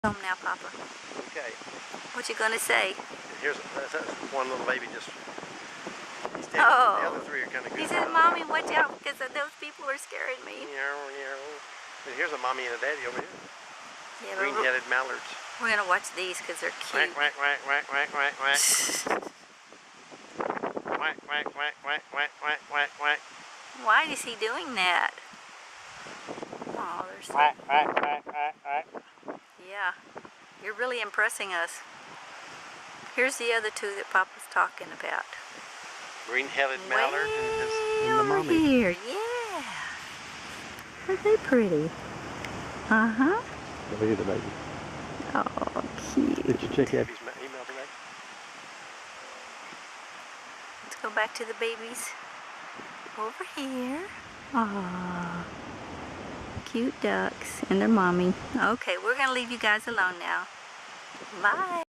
Home now, Papa. Okay. What you gonna say? Here's that's one little baby just. He's dead. Oh. The other three are kind of good. He said, "Mommy, watch out, because those people are scaring me." And here's a mommy and a daddy over here. Yeah, Green-headed mallards. we're gonna watch these because they're cute. Quack, quack, quack, quack, quack, quack, quack. Quack, quack, quack, quack, quack, quack, quack, quack. Why is he doing that? Oh, they're so... Quack, quack, quack, quack, quack. Yeah, you're really impressing us. Here's the other two that Papa's talking about. Green-headed mallard and the mommy. Here, yeah. Aren't they pretty? Uh-huh. Look at the baby. Oh, cute. Did you check Abby's email today? Let's go back to the babies. Over here. Aww. Cute ducks and their mommy. Okay, we're going to leave you guys alone now. Bye.